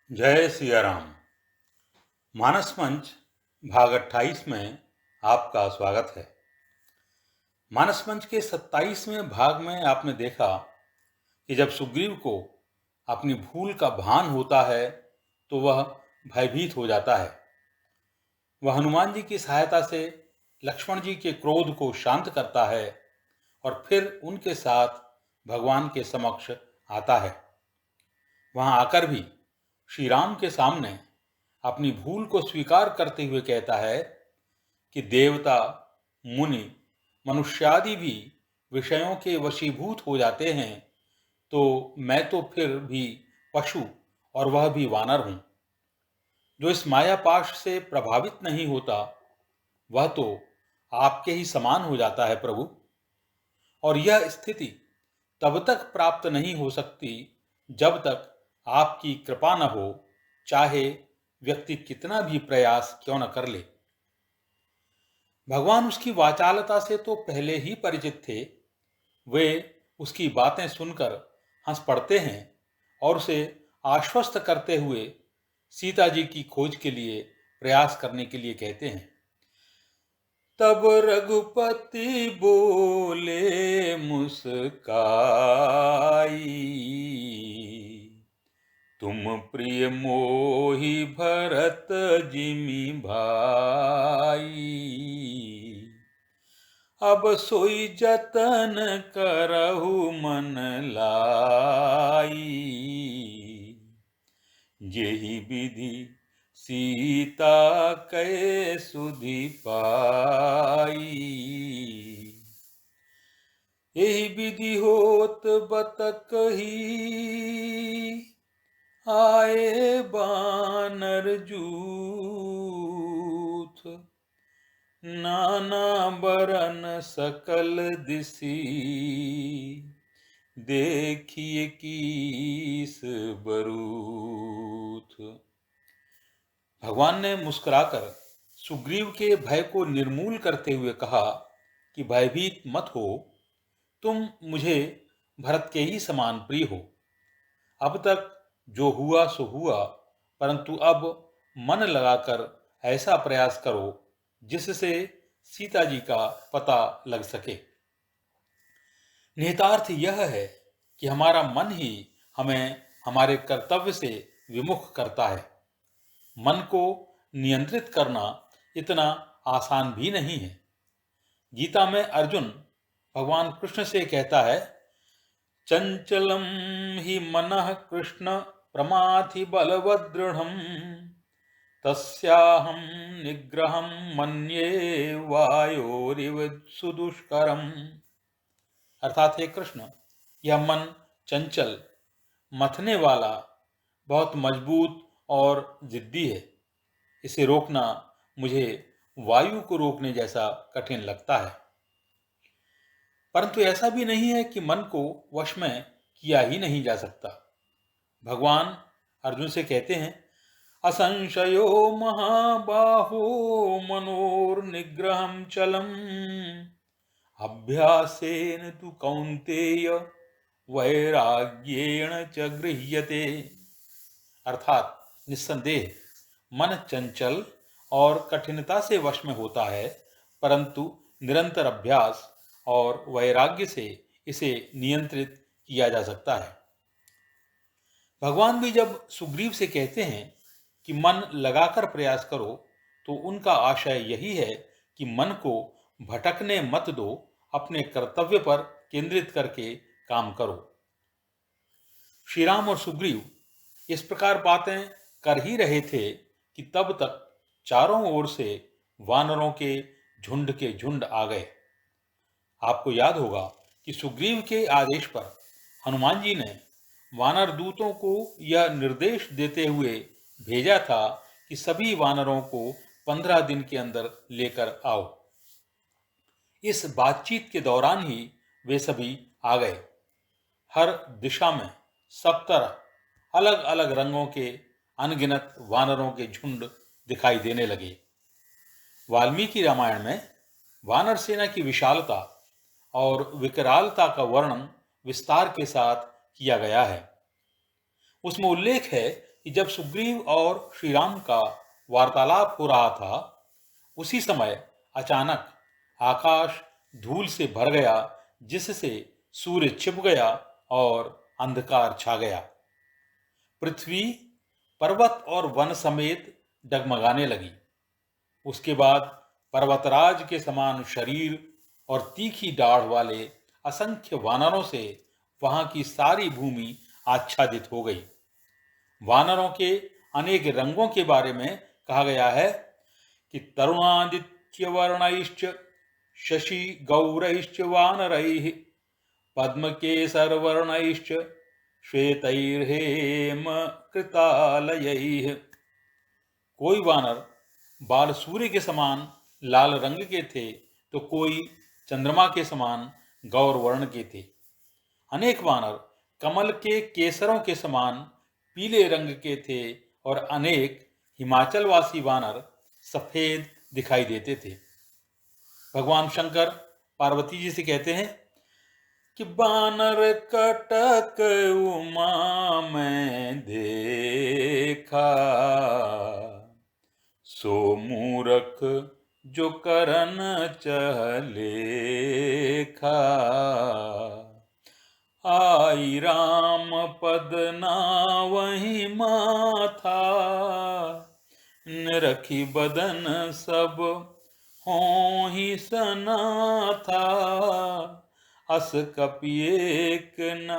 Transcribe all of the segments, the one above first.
जय सिया राम। मानस मंच भाग 28 में आपका स्वागत है। मानस मंच के 27वें भाग में आपने देखा कि जब सुग्रीव को अपनी भूल का भान होता है तो वह भयभीत हो जाता है। वह हनुमान जी की सहायता से लक्ष्मण जी के क्रोध को शांत करता है और फिर उनके साथ भगवान के समक्ष आता है। वहां आकर भी श्री राम के सामने अपनी भूल को स्वीकार करते हुए कहता है कि देवता, मुनि, मनुष्यादि भी विषयों के वशीभूत हो जाते हैं, तो मैं तो फिर भी पशु और वह भी वानर हूं। जो इस मायापाश से प्रभावित नहीं होता वह तो आपके ही समान हो जाता है प्रभु। और यह स्थिति तब तक प्राप्त नहीं हो सकती जब तक आपकी कृपा न हो, चाहे व्यक्ति कितना भी प्रयास क्यों न कर ले। भगवान उसकी वाचालता से तो पहले ही परिचित थे। वे उसकी बातें सुनकर हंस पड़ते हैं और उसे आश्वस्त करते हुए सीता जी की खोज के लिए प्रयास करने के लिए कहते हैं। तब रघुपति बोले मुस्काई, तुम प्रिय मोहि भरत जिमि भाई, अब सोई जतन करहु मन लाई, जेहि विधि सीता कै सुधि पाई, एहि विधि होत बत कही, आए बानर जूथ, नाना बरन सकल दिसी, देखिए कीस बरूथ। भगवान ने मुस्कुराकर सुग्रीव के भय को निर्मूल करते हुए कहा कि भयभीत मत हो, तुम मुझे भरत के ही समान प्रिय हो। अब तक जो हुआ सो हुआ, परंतु अब मन लगाकर ऐसा प्रयास करो जिससे सीता जी का पता लग सके। निहितार्थ यह है कि हमारा मन ही हमें हमारे कर्तव्य से विमुख करता है। मन को नियंत्रित करना इतना आसान भी नहीं है। गीता में अर्जुन भगवान कृष्ण से कहता है, चंचलम हि मनः कृष्ण प्रमाथि बलवदृढ़ं, तस्याहं निग्रहं मन्ये वायोरिव सुदुष्करम्। अर्थात हे कृष्ण, यह मन चंचल, मथने वाला, बहुत मजबूत और जिद्दी है। इसे रोकना मुझे वायु को रोकने जैसा कठिन लगता है। परंतु ऐसा भी नहीं है कि मन को वश में किया ही नहीं जा सकता। भगवान अर्जुन से कहते हैं, असंशयो महाबाहो मनोर्निग्रहं चलम, अभ्यासेन तु कौन्तेय वैराग्येण च गृह्यते। अर्थात निस्संदेह मन चंचल और कठिनता से वश में होता है, परंतु निरंतर अभ्यास और वैराग्य से इसे नियंत्रित किया जा सकता है। भगवान भी जब सुग्रीव से कहते हैं कि मन लगाकर प्रयास करो, तो उनका आशय यही है कि मन को भटकने मत दो, अपने कर्तव्य पर केंद्रित करके काम करो। श्री राम और सुग्रीव इस प्रकार बातें कर ही रहे थे कि तब तक चारों ओर से वानरों के झुंड आ गए। आपको याद होगा कि सुग्रीव के आदेश पर हनुमान जी ने वानर दूतों को यह निर्देश देते हुए भेजा था कि सभी वानरों को 15 दिन के अंदर लेकर आओ। इस बातचीत के दौरान ही वे सभी आ गए। हर दिशा में सब तरह अलग अलग रंगों के अनगिनत वानरों के झुंड दिखाई देने लगे। वाल्मीकि रामायण में वानर सेना की विशालता और विकरालता का वर्णन विस्तार के साथ किया गया है। उसमें उल्लेख है कि जब सुग्रीव और श्री राम का वार्तालाप हो रहा था, उसी समय अचानक आकाश धूल से भर गया, जिससे सूर्य छिप गया और अंधकार छा गया। पृथ्वी पर्वत और वन समेत डगमगाने लगी। उसके बाद पर्वतराज के समान शरीर और तीखी दाढ़ वाले असंख्य वानरों से वहां की सारी भूमि आच्छादित हो गई। वानरों के अनेक रंगों के बारे में कहा गया है कि तरुणादित्य वर्णैश्च शशि गौरैश्च वानरैः पद्मकेसर वर्णैश्च श्वेतैर्हेम कृतालयैः। कोई वानर बाल सूर्य के समान लाल रंग के थे, तो कोई चंद्रमा के समान गौर वर्ण के थे। अनेक वानर कमल के केसरों के समान पीले रंग के थे और अनेक हिमाचलवासी वानर सफेद दिखाई देते थे। भगवान शंकर पार्वती जी से कहते हैं कि बानर कटक उमा में देखा, सो मूरख जो करन चलेखा। आई राम पद नावहि माथा, निरखी बदन सब होहि सनाथा। अस कपिएक न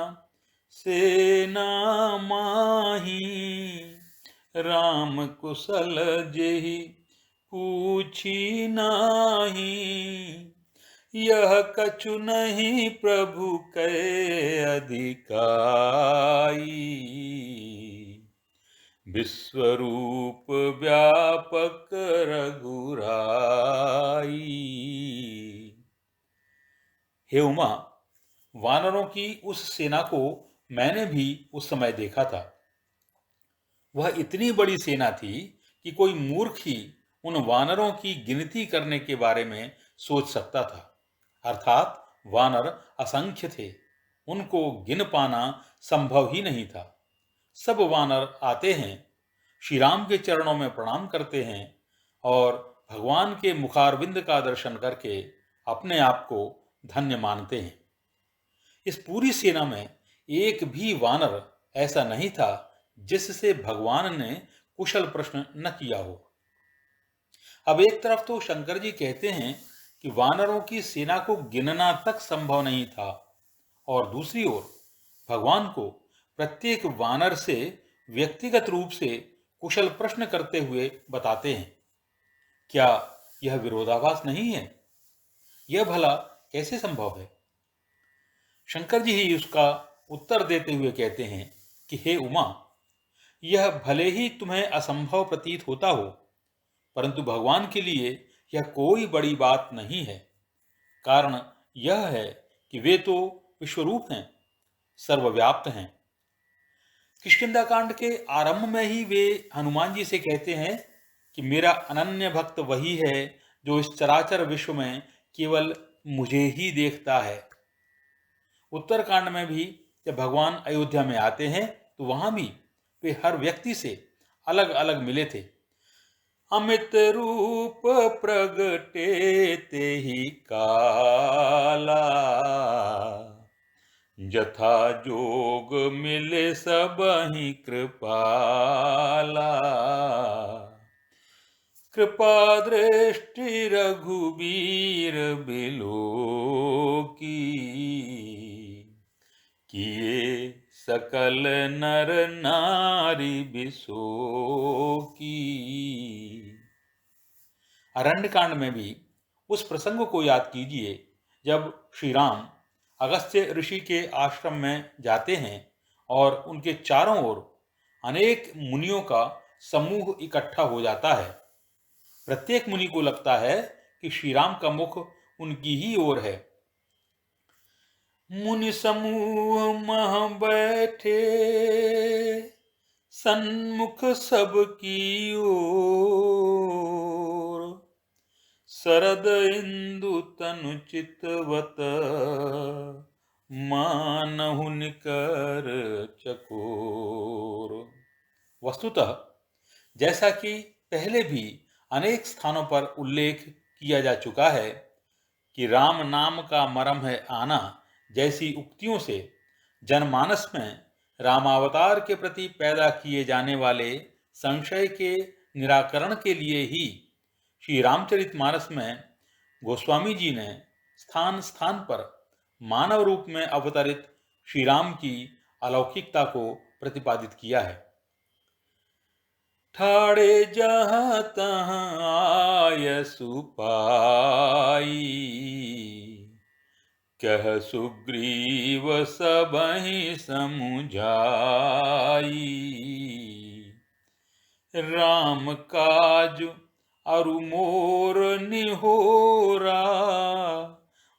सेना माही, राम कुशल जेहि पूछी नाही। यह कछु नहीं प्रभु कै अधिकाई, विश्वरूप व्यापक रघुराई। हे उमा, वानरों की उस सेना को मैंने भी उस समय देखा था। वह इतनी बड़ी सेना थी कि कोई मूर्ख ही उन वानरों की गिनती करने के बारे में सोच सकता था। अर्थात वानर असंख्य थे, उनको गिन पाना संभव ही नहीं था। सब वानर आते हैं, श्री राम के चरणों में प्रणाम करते हैं और भगवान के मुखारविंद का दर्शन करके अपने आप को धन्य मानते हैं। इस पूरी सेना में एक भी वानर ऐसा नहीं था जिससे भगवान ने कुशल प्रश्न न किया हो। अब एक तरफ तो शंकर जी कहते हैं कि वानरों की सेना को गिनना तक संभव नहीं था, और दूसरी ओर भगवान को प्रत्येक वानर से व्यक्तिगत रूप से कुशल प्रश्न करते हुए बताते हैं। क्या यह विरोधाभास नहीं है? यह भला कैसे संभव है? शंकर जी ही उसका उत्तर देते हुए कहते हैं कि हे उमा, यह भले ही तुम्हें असंभव प्रतीत होता हो, परंतु भगवान के लिए यह कोई बड़ी बात नहीं है। कारण यह है कि वे तो विश्वरूप हैं, सर्वव्याप्त हैं। किष्किंधा कांड के आरंभ में ही वे हनुमान जी से कहते हैं कि मेरा अनन्य भक्त वही है जो इस चराचर विश्व में केवल मुझे ही देखता है। उत्तरकांड में भी जब भगवान अयोध्या में आते हैं तो वहां भी वे हर व्यक्ति से अलग अलग मिले थे। अमित रूप प्रगटे तेहि काला, जथा जोग मिले सबहि कृपाला। कृपा दृष्टि रघुबीर बिलो की, किए सकल नर नारी बिसो की। अरण्यकांड में भी उस प्रसंग को याद कीजिए जब श्री राम अगस्त्य ऋषि के आश्रम में जाते हैं और उनके चारों ओर अनेक मुनियों का समूह इकट्ठा हो जाता है। प्रत्येक मुनि को लगता है कि श्री राम का मुख उनकी ही ओर है। मुनि समूह मह बैठे, सन्मुख सबकी ओर। शरद इंदु तनु चितवत, मानहु निकर चकोर। वस्तुतः जैसा कि पहले भी अनेक स्थानों पर उल्लेख किया जा चुका है कि राम नाम का मरम है आना जैसी उक्तियों से जनमानस में रामावतार के प्रति पैदा किए जाने वाले संशय के निराकरण के लिए ही श्री रामचरितमानस में गोस्वामी जी ने स्थान स्थान पर मानव रूप में अवतरित श्री राम की अलौकिकता को प्रतिपादित किया है। ठाड़े जहाँ तहाँ आय सुपाई, कह सुग्रीव सबहि समुझाई। राम काज अरु मोर निहोरा,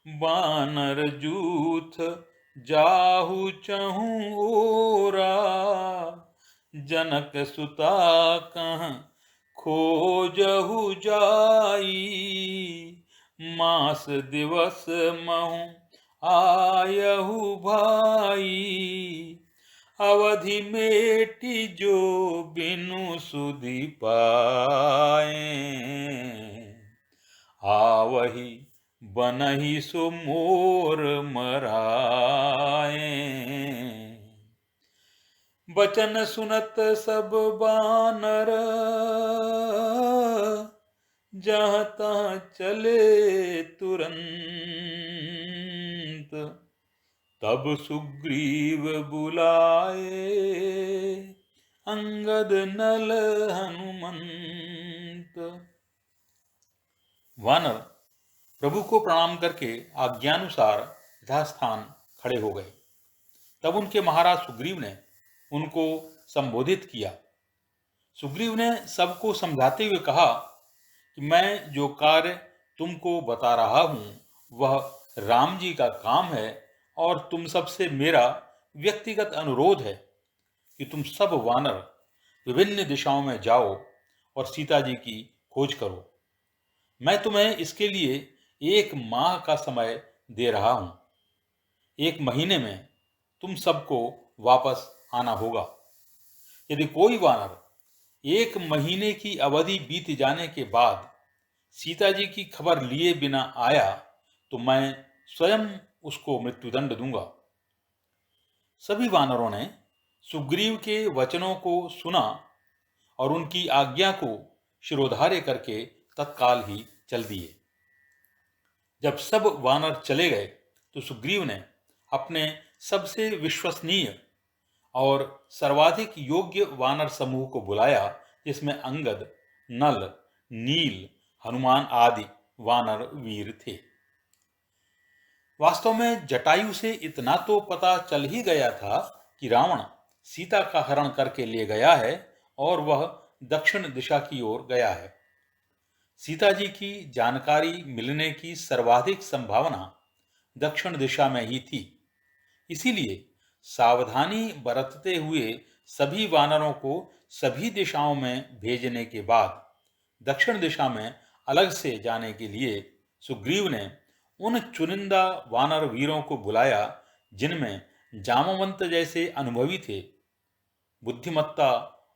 बानर जूथ जाहु चहु ओरा। जनक सुता कहाँ खोजहु जाई, मास दिवस महु आयहु भाई। अवधि मेटी जो बिनु सुधि पाए, आवही बनहि सो मोर मराए। बचन सुनत सब बानर, जहाँ तहाँ चले तुरंत। तब सुग्रीव बुलाए, अंगद नल हनुमंत। वानर प्रभु को प्रणाम करके आज्ञानुसार यथास्थान खड़े हो गए। तब उनके महाराज सुग्रीव ने उनको संबोधित किया। सुग्रीव ने सबको समझाते हुए कहा कि मैं जो कार्य तुमको बता रहा हूं वह राम जी का काम है और तुम सबसे मेरा व्यक्तिगत अनुरोध है कि तुम सब वानर विभिन्न दिशाओं में जाओ और सीता जी की खोज करो। मैं तुम्हें इसके लिए 1 माह का समय दे रहा हूं। 1 महीने में तुम सबको वापस आना होगा। यदि कोई वानर 1 महीने की अवधि बीत जाने के बाद सीता जी की खबर लिए बिना आया तो मैं स्वयं उसको मृत्युदंड दूंगा। सभी वानरों ने सुग्रीव के वचनों को सुना और उनकी आज्ञा को शिरोधार्य करके तत्काल ही चल दिए। जब सब वानर चले गए तो सुग्रीव ने अपने सबसे विश्वसनीय और सर्वाधिक योग्य वानर समूह को बुलाया, जिसमें अंगद, नल, नील, हनुमान आदि वानर वीर थे। वास्तव में जटायु से इतना तो पता चल ही गया था कि रावण सीता का हरण करके ले गया है और वह दक्षिण दिशा की ओर गया है। सीता जी की जानकारी मिलने की सर्वाधिक संभावना दक्षिण दिशा में ही थी। इसीलिए सावधानी बरतते हुए सभी वानरों को सभी दिशाओं में भेजने के बाद दक्षिण दिशा में अलग से जाने के लिए सुग्रीव ने उन चुनिंदा वानर वीरों को बुलाया जिनमें जामवंत जैसे अनुभवी थे। बुद्धिमत्ता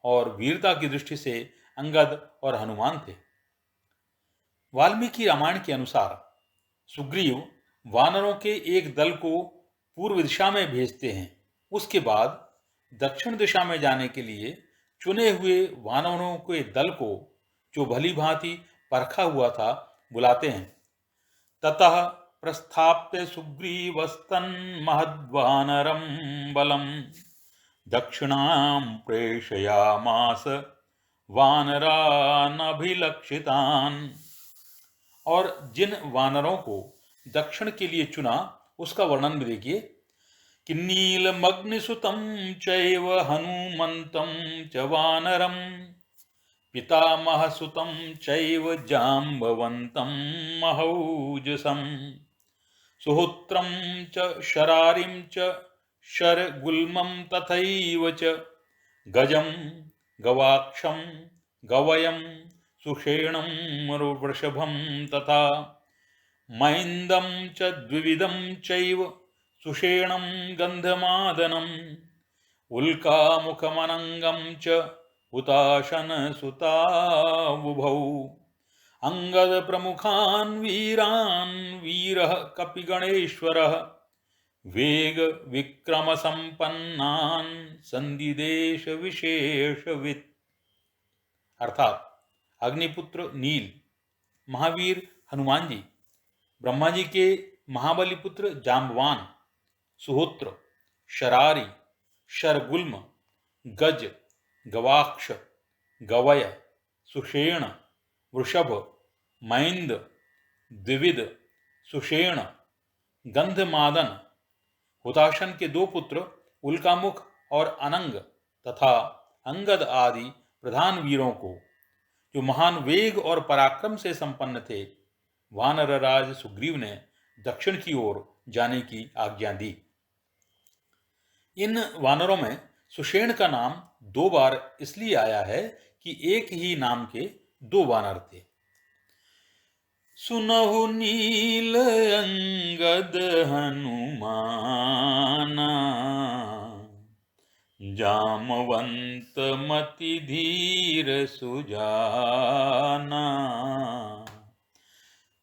और वीरता की दृष्टि से अंगद और हनुमान थे। वाल्मीकि रामायण के अनुसार सुग्रीव वानरों के एक दल को पूर्व दिशा में भेजते हैं। उसके बाद दक्षिण दिशा में जाने के लिए चुने हुए वानरों के दल को, जो भली भांति परखा हुआ था, बुलाते हैं। ततः प्रस्थाप्य सुग्रीवस्तन् महद्वानरं बलम् दक्षिणां प्रेषयामास वानरान् अभिलक्षितान्। और जिन वानरों को दक्षिण के लिए चुना उसका वर्णन भी देखिए कि नीलमग्निसुतं चैव हनुमन्तं च वानरं पितामहसुतं चैव जाम्बवन्तं महौजसं सुहोत्रं च शरारिं च शरगुल्मं तथैव च गजं गवाक्षं गवयं सुषेणं वृषभं तथा महिन्दं च द्विविधं चैव सुषेणं गन्धमादनम् उल्कामुखमनङ्गं च हुताशन सुतावुभौ अंगद प्रमुखान् वीरान् वीरः कपिगणेश्वरः वेग विक्रम संपन्नान् संदिदेश विशेषवित्। अर्थात अग्निपुत्र नील, महावीर हनुमान जी, ब्रह्मा जी के महाबली पुत्र जाम्बवान, सुहोत्र, शरारी, शरगुल्म, गज, गवाक्ष, गवय, सुषेण, वृषभ, मैंद, द्विविद, सुषेण, गंधमादन, हुताशन के दो पुत्र उल्कामुख और अनंग तथा अंगद आदि प्रधान वीरों को, जो महान वेग और पराक्रम से संपन्न थे, वानरराज सुग्रीव ने दक्षिण की ओर जाने की आज्ञा दी। इन वानरों में सुषेण का नाम दो बार इसलिए आया है कि एक ही नाम के दो वानर थे। सुनहु नील अंगद हनुमाना, जामवंत मति धीर सुजाना,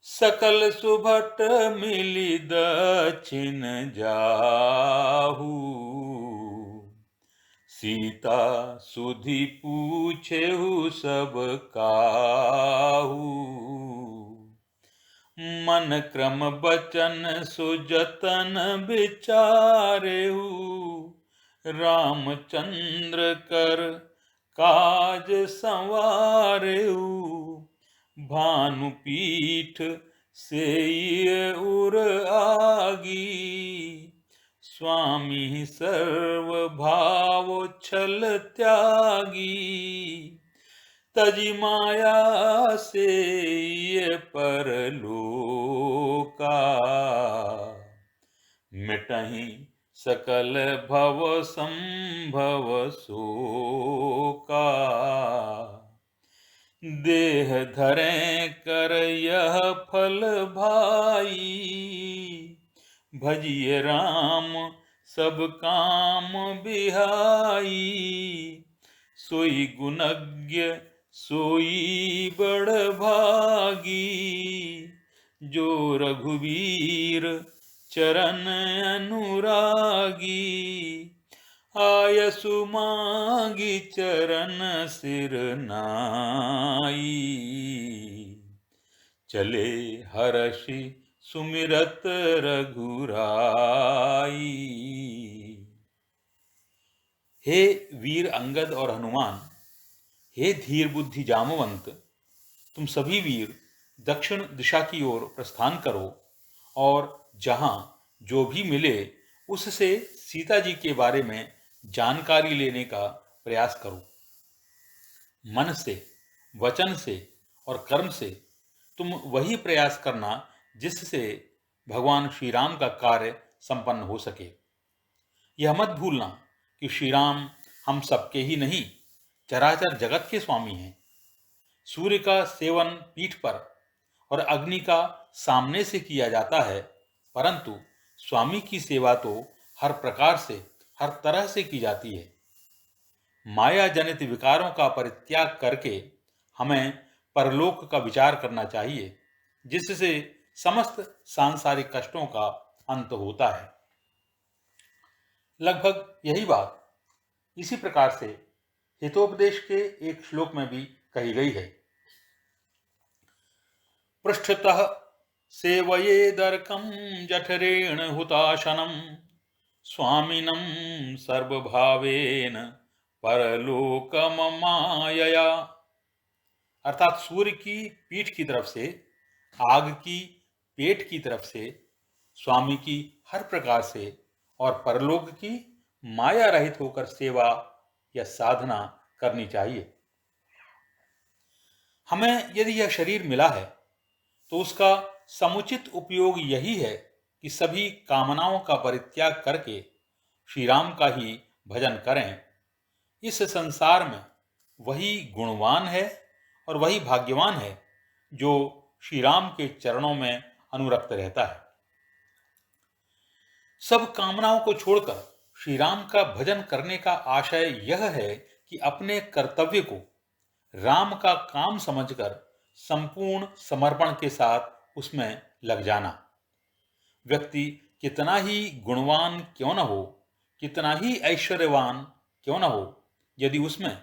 सकल सुभट मिली दक्षिण जाहू, सीता सुधि पूछेहु सब काहू, मन क्रम बचन सुजतन विचारेहु, रामचंद्र कर काज संवारेहु, भानुपीठ सेई उर आगी, स्वामी सर्व भाव छल त्यागी, तजी माया से परलोका, मिटहि सकल भव संभव शोका, देह धरें कर यह फल भाई, भजिए राम सब काम बिहाई, सोई गुणज्ञ सोई बड़ भागी, जो रघुवीर चरण अनुरागी, आयसु मांगी चरण सिर नाई, चले हर्षि सुमिरत रघुराई। हे वीर अंगद और हनुमान, हे धीर बुद्धि जामवंत, तुम सभी वीर दक्षिण दिशा की ओर प्रस्थान करो और जहां जो भी मिले उससे सीता जी के बारे में जानकारी लेने का प्रयास करो। मन से, वचन से और कर्म से तुम वही प्रयास करना जिससे भगवान श्री राम का कार्य संपन्न हो सके। यह मत भूलना कि श्री राम हम सबके ही नहीं, चराचर जगत के स्वामी हैं। सूर्य का सेवन पीठ पर और अग्नि का सामने से किया जाता है, परंतु स्वामी की सेवा तो हर प्रकार से, हर तरह से की जाती है। माया जनित विकारों का परित्याग करके हमें परलोक का विचार करना चाहिए, जिससे समस्त सांसारिक कष्टों का अंत होता है। लगभग यही बात इसी प्रकार से हितोपदेश के एक श्लोक में भी कही गई है। पृष्ठतः सेवयेदर्कं जठरेण हुताशनम, स्वामिनं सर्वभावेन परलोकममायया। अर्थात सूर्य की पीठ की तरफ से, आग की पेट की तरफ से, स्वामी की हर प्रकार से और परलोक की माया रहित होकर सेवा या साधना करनी चाहिए। हमें यदि यह शरीर मिला है तो उसका समुचित उपयोग यही है कि सभी कामनाओं का परित्याग करके श्री राम का ही भजन करें। इस संसार में वही गुणवान है और वही भाग्यवान है जो श्री राम के चरणों में अनुरक्त रहता है। सब कामनाओं को छोड़कर श्री राम का भजन करने का आशय यह है कि अपने कर्तव्य को राम का काम समझकर संपूर्ण समर्पण के साथ उसमें लग जाना। व्यक्ति कितना ही गुणवान क्यों न हो, कितना ही ऐश्वर्यवान क्यों न हो, यदि उसमें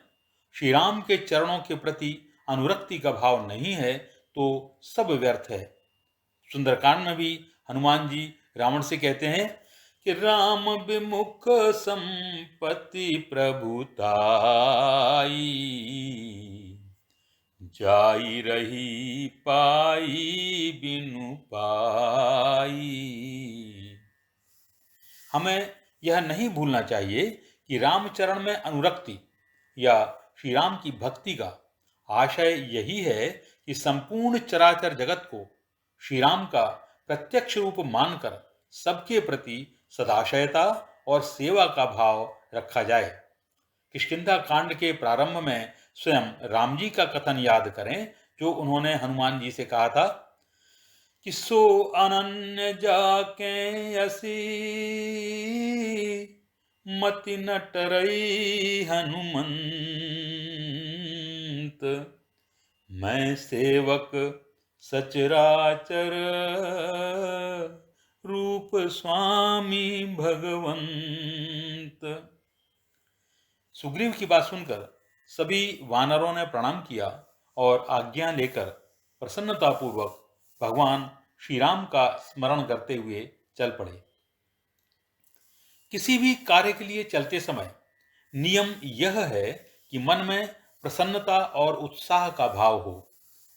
श्री राम के चरणों के प्रति अनुरक्ति का भाव नहीं है तो सब व्यर्थ है। सुंदरकांड में भी हनुमान जी रावण से कहते हैं कि राम विमुख संपत्ति प्रभुताई, जाई रही पाई बिनु पाई। हमें यह नहीं भूलना चाहिए कि रामचरण में अनुरक्ति या श्री राम की भक्ति का आशय यही है कि संपूर्ण चराचर जगत को श्री राम का प्रत्यक्ष रूप मानकर सबके प्रति सदाशयता और सेवा का भाव रखा जाए। किष्किंधा कांड के प्रारंभ में स्वयं राम जी का कथन याद करें जो उन्होंने हनुमान जी से कहा था कि सो अनन्य जाके असी मति न टरई हनुमंत, मैं सेवक सचराचर रूप स्वामी भगवंत। सुग्रीव की बात सुनकर सभी वानरों ने प्रणाम किया और आज्ञा लेकर प्रसन्नतापूर्वक भगवान श्री राम का स्मरण करते हुए चल पड़े। किसी भी कार्य के लिए चलते समय नियम यह है कि मन में प्रसन्नता और उत्साह का भाव हो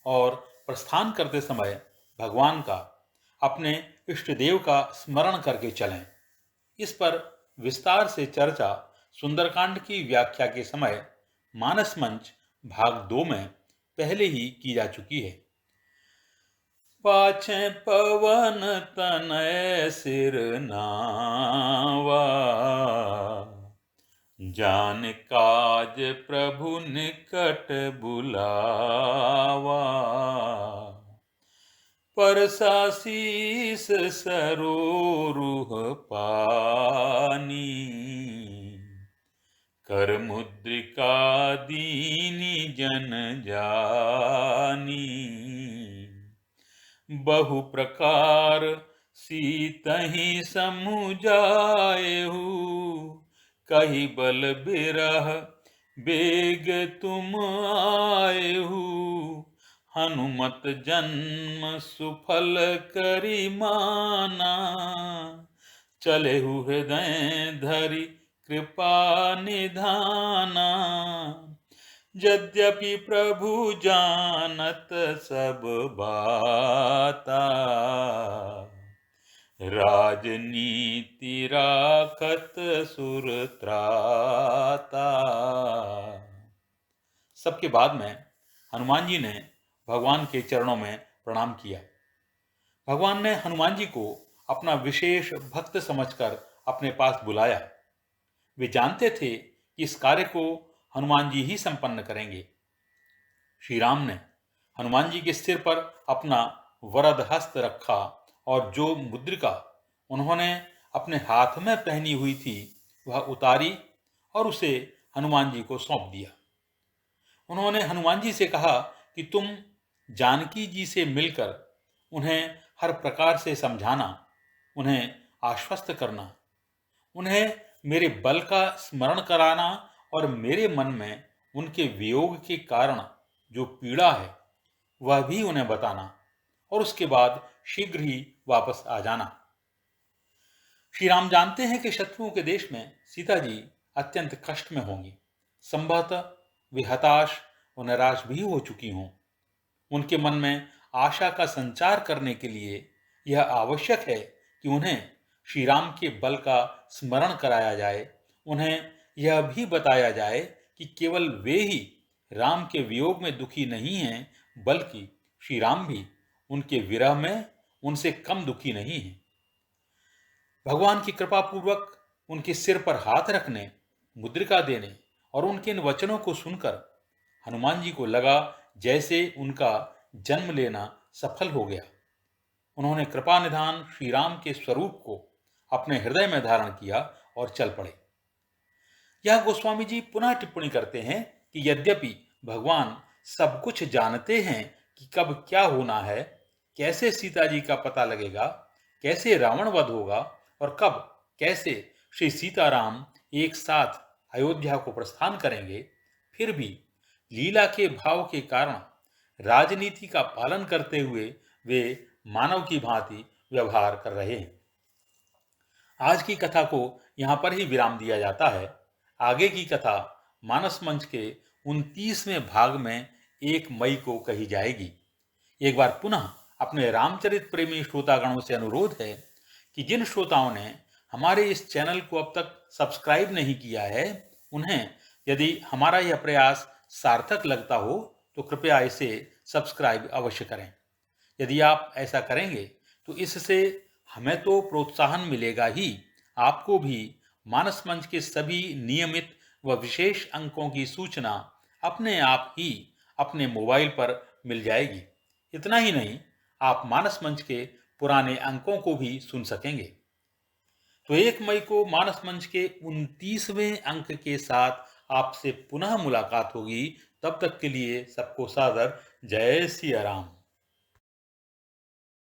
और प्रस्थान करते समय भगवान का, अपने इष्ट देव का स्मरण करके चलें। इस पर विस्तार से चर्चा सुंदरकांड की व्याख्या के समय मानस मंच भाग 2 में पहले ही की जा चुकी है। पाछे पवन तनय सिर नावा, जान काज प्रभु निकट बुलावा, परसा शीस सरोरुह पानी, कर मुद्रिका दीनी जन जानी, बहु प्रकार सीतहि समुझाएहु, कही बल बिरह बेग तुम आएहु, हनुमत जन्म सुफल करी माना, चलेहु हृदय धरि कृपा निधाना, यद्यपि प्रभु जानत सब बाता, राजनीति राखत सुर त्राता। सबके बाद में हनुमान जी ने भगवान के चरणों में प्रणाम किया। भगवान ने हनुमान जी को अपना विशेष भक्त समझकर अपने पास बुलाया। वे जानते थे कि इस कार्य को हनुमान जी ही संपन्न करेंगे। श्री राम ने हनुमान जी के सिर पर अपना वरद हस्त रखा और जो मुद्रिका उन्होंने अपने हाथ में पहनी हुई थी वह उतारी और उसे हनुमान जी को सौंप दिया। उन्होंने हनुमान जी से कहा कि तुम जानकी जी से मिलकर उन्हें हर प्रकार से समझाना, उन्हें आश्वस्त करना, उन्हें मेरे बल का स्मरण कराना और मेरे मन में उनके वियोग के कारण जो पीड़ा है वह भी उन्हें बताना और उसके बाद शीघ्र ही वापस आ जाना। श्री राम जानते हैं कि शत्रुओं के देश में सीता जी अत्यंत कष्ट में होंगी। संभवतः वे हताश और निराश भी हो चुकी हों। उनके मन में आशा का संचार करने के लिए यह आवश्यक है कि उन्हें श्री राम के बल का स्मरण कराया जाए। उन्हें यह भी बताया जाए कि केवल वे ही राम के वियोग में दुखी नहीं हैं, बल्कि श्री राम भी उनके विरह में उनसे कम दुखी नहीं हैं। भगवान की कृपा पूर्वक उनके सिर पर हाथ रखने, मुद्रिका देने और उनके इन वचनों को सुनकर हनुमान जी को लगा जैसे उनका जन्म लेना सफल हो गया। उन्होंने कृपा निधान श्री राम के स्वरूप को अपने हृदय में धारण किया और चल पड़े। यह गोस्वामी जी पुनः टिप्पणी करते हैं कि यद्यपि भगवान सब कुछ जानते हैं कि कब क्या होना है, कैसे सीता जी का पता लगेगा, कैसे रावण वध होगा और कब कैसे श्री सीताराम एक साथ अयोध्या को प्रस्थान करेंगे, फिर भी लीला के भाव के कारण राजनीति का पालन करते हुए वे मानव की भांति व्यवहार कर रहे हैं। आज की कथा को यहाँ पर ही विराम दिया जाता है। आगे की कथा मानस मंच के 29वें भाग में 1 मई को कही जाएगी। एक बार पुनः अपने रामचरित प्रेमी श्रोतागणों से अनुरोध है कि जिन श्रोताओं ने हमारे इस चैनल को अब तक सब्सक्राइब नहीं किया है, उन्हें यदि हमारा यह प्रयास सार्थक लगता हो तो कृपया इसे सब्सक्राइब अवश्य करें। यदि आप ऐसा करेंगे तो इससे हमें तो प्रोत्साहन मिलेगा ही, आपको भी मानस मंच के सभी नियमित व विशेष अंकों की सूचना अपने आप ही अपने मोबाइल पर मिल जाएगी। इतना ही नहीं, आप मानस मंच के पुराने अंकों को भी सुन सकेंगे। तो 1 मई को मानस मंच के 29वें अंक के साथ आपसे पुनः मुलाकात होगी। तब तक के लिए सबको सादर जय सिया राम।